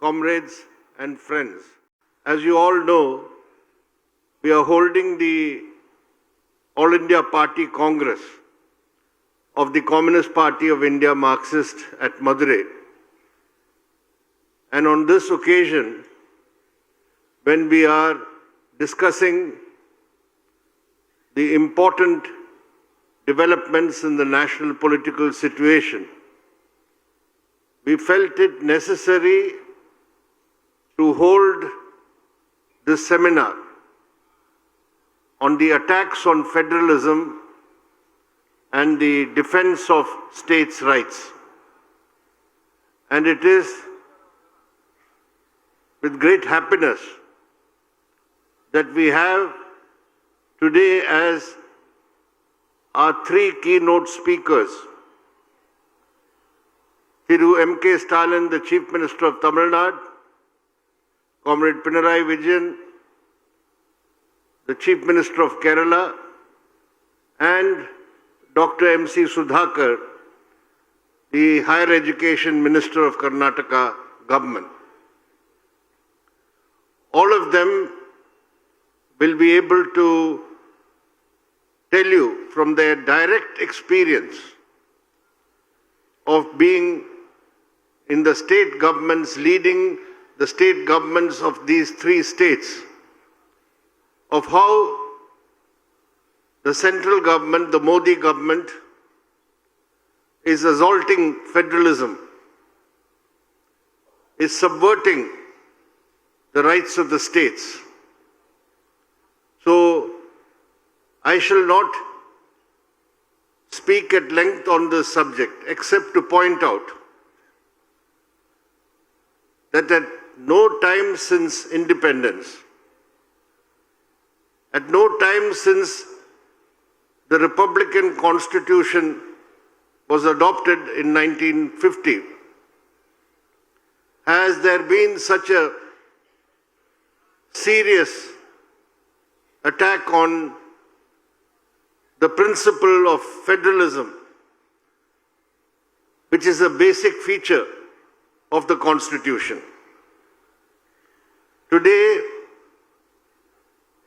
comrades and friends. As you all know, we are holding the All India Party Congress of the Communist Party of India, Marxist, at Madurai. And on this occasion, when we are discussing the important developments in the national political situation, we felt it necessary to hold this seminar on the attacks on federalism and the defense of states' rights. And it is with great happiness that we have today as our three keynote speakers, Thiru M.K. Stalin, the Chief Minister of Tamil Nadu, Comrade Pinarayi Vijayan, the Chief Minister of Kerala, and Dr. M.C. Sudhakar, the Higher Education Minister of Karnataka government. All of them will be able to tell you from their direct experience of being in the state governments, leading the state governments of these three states, of how the central government, the Modi government, is assaulting federalism, is subverting the rights of the states. So, I shall not speak at length on this subject, except to point out that at no time since independence, at no time since the Republican Constitution was adopted in 1950, has there been such a serious attack on the principle of federalism, which is a basic feature of the Constitution. Today,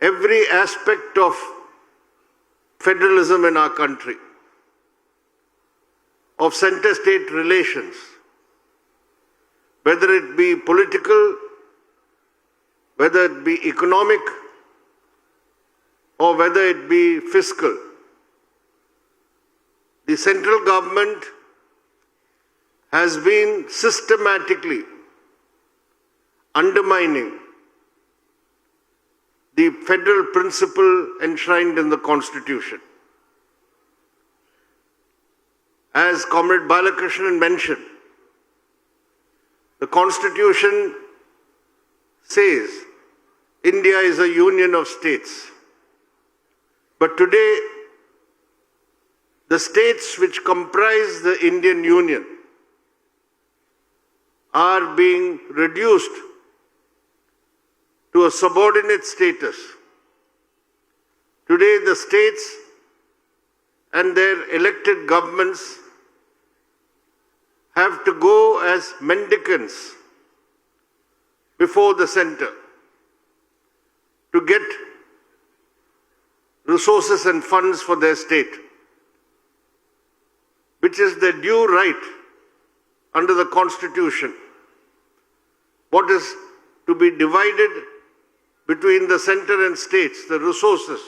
every aspect of federalism in our country, of center-state relations, whether it be political, whether it be economic, or whether it be fiscal, the central government has been systematically undermining the federal principle enshrined in the Constitution. As Comrade Balakrishnan mentioned, the Constitution says India is a union of states. But today, the states which comprise the Indian Union are being reduced to a subordinate status. Today, the states and their elected governments have to go as mendicants before the center to get resources and funds for their state, which is their due right under the Constitution. What is to be divided between the center and states, the resources,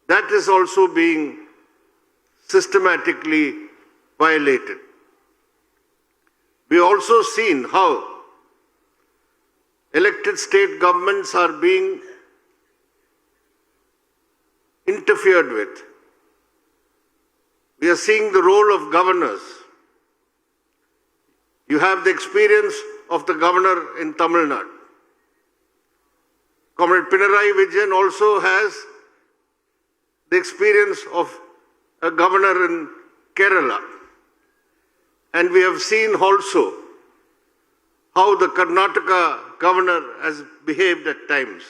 that is also being systematically violated. We also seen how elected state governments are being interfered with. We are seeing the role of governors. You have the experience of the governor in Tamil Nadu. Comrade Pinarayi Vijayan also has the experience of a governor in Kerala. And we have seen also how the Karnataka governor has behaved at times.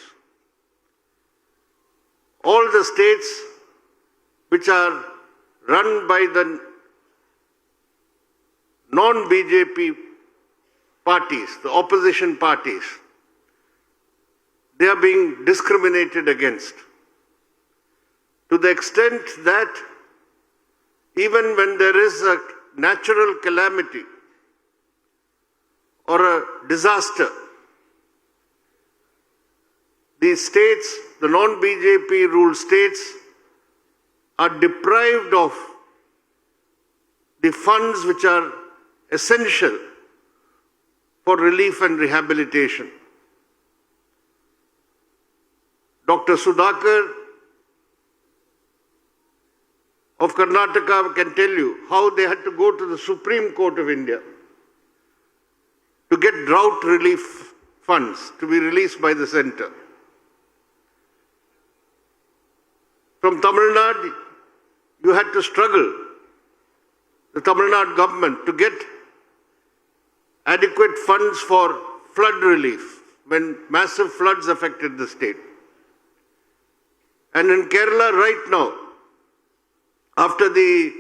All the states which are run by the non-BJP parties, the opposition parties, they are being discriminated against to the extent that even when there is a natural calamity or a disaster, the states, the non-BJP ruled states, are deprived of the funds which are essential for relief and rehabilitation. Dr. Sudhakar of Karnataka can tell you how they had to go to the Supreme Court of India to get drought relief funds to be released by the centre. From Tamil Nadu, you had to struggle, the Tamil Nadu government, to get adequate funds for flood relief when massive floods affected the state. And in Kerala right now, after the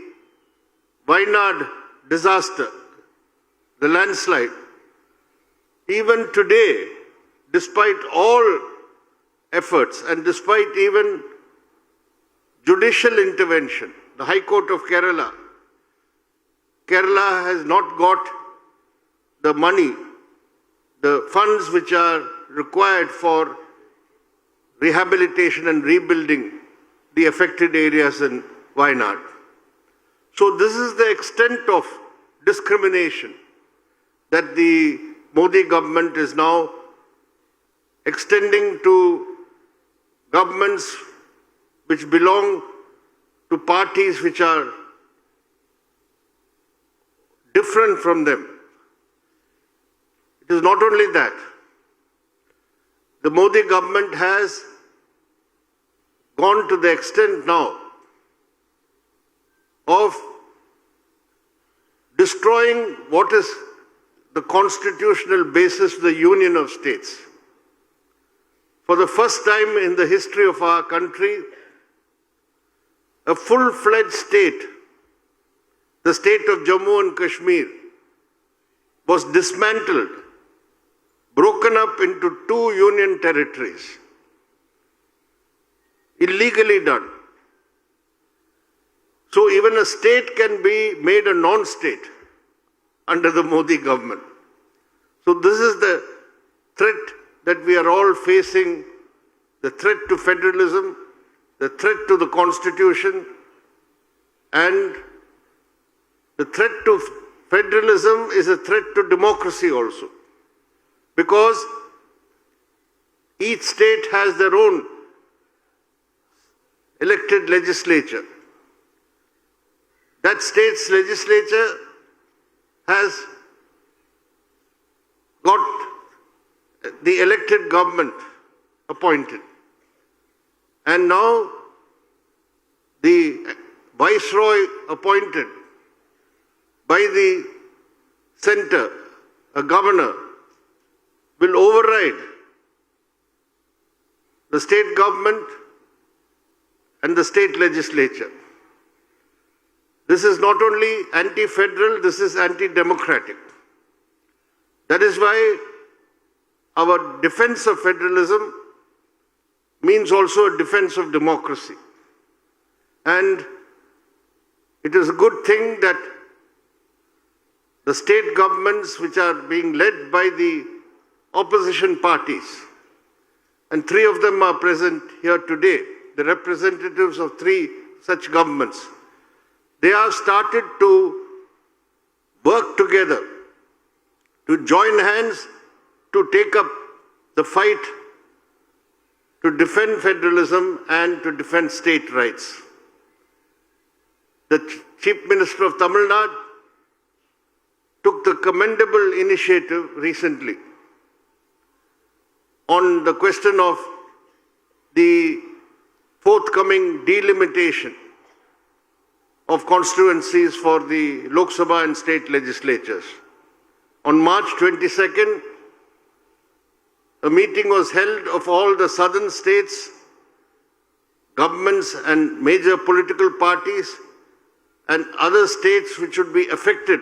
Wayanad disaster, the landslide, even today, despite all efforts and despite even judicial intervention, the High Court of Kerala has not got the money, the funds which are required for rehabilitation and rebuilding the affected areas in Wayanad. So this is the extent of discrimination that the Modi government is now extending to governments which belong to parties which are different from them. It is not only that. The Modi government has gone to the extent now of destroying what is the constitutional basis of the Union of States. For the first time in the history of our country, a full-fledged state, the state of Jammu and Kashmir, was dismantled, broken up into 2 union territories, illegally done. So even a state can be made a non-state under the Modi government. So this is the threat that we are all facing, the threat to federalism, the threat to the constitution, and the threat to federalism is a threat to democracy also. Because each state has their own elected legislature. That state's legislature has got the elected government appointed. And now the viceroy appointed by the centre, a governor, will override the state government and the state legislature. This is not only anti-federal, this is anti-democratic. That is why our defense of federalism means also a defense of democracy. And it is a good thing that the state governments which are being led by the opposition parties, and 3 of them are present here today, the representatives of 3 such governments, they have started to work together, to join hands, to take up the fight to defend federalism and to defend state rights. The Chief Minister of Tamil Nadu took the commendable initiative recently on the question of the forthcoming delimitation of constituencies for the Lok Sabha and state legislatures. On March 22nd, a meeting was held of all the southern states, governments and major political parties and other states which would be affected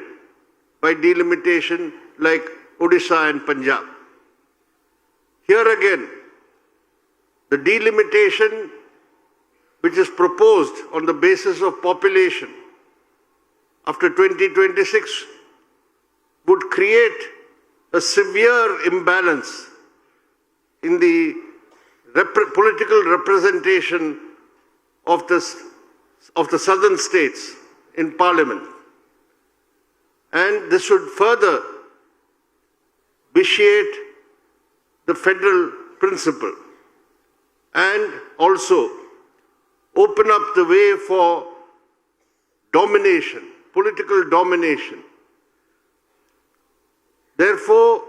by delimitation like Odisha and Punjab. Here again, the delimitation which is proposed on the basis of population after 2026 would create a severe imbalance in the political representation of the southern states in parliament. And this would further vitiate the federal principle and also open up the way for domination, political domination. Therefore,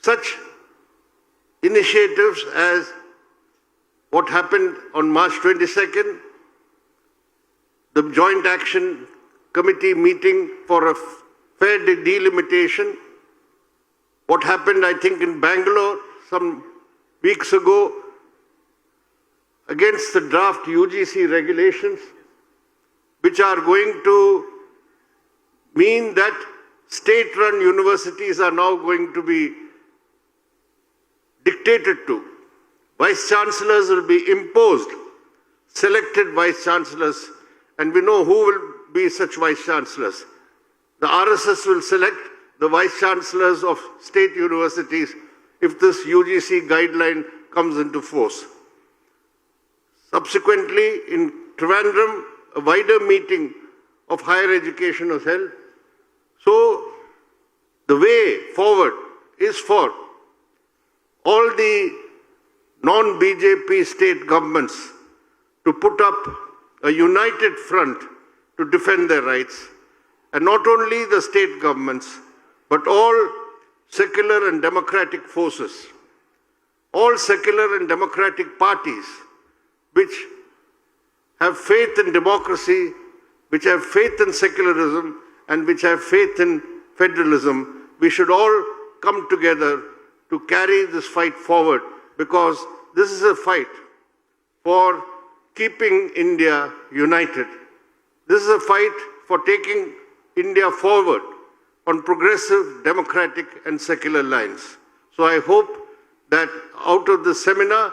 such initiatives as what happened on March 22nd, the Joint Action Committee meeting for a fair delimitation, what happened, I think, in Bangalore some weeks ago against the draft UGC regulations, which are going to mean that state-run universities are now going to be dictated to. Vice-chancellors will be imposed, selected vice-chancellors, and we know who will be such vice-chancellors. The RSS will select the vice-chancellors of state universities if this UGC guideline comes into force. Subsequently, in Trivandrum, a wider meeting of higher education was held. So, the way forward is for all the non-BJP state governments to put up a united front to defend their rights. And not only the state governments, but all secular and democratic forces, all secular and democratic parties which have faith in democracy, which have faith in secularism, and which have faith in federalism. We should all come together to carry this fight forward, because this is a fight for keeping India united. This is a fight for taking India forward on progressive, democratic and secular lines. So I hope that out of this seminar,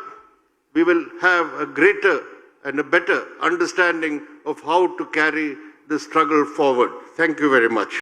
we will have a greater and a better understanding of how to carry the struggle forward. Thank you very much.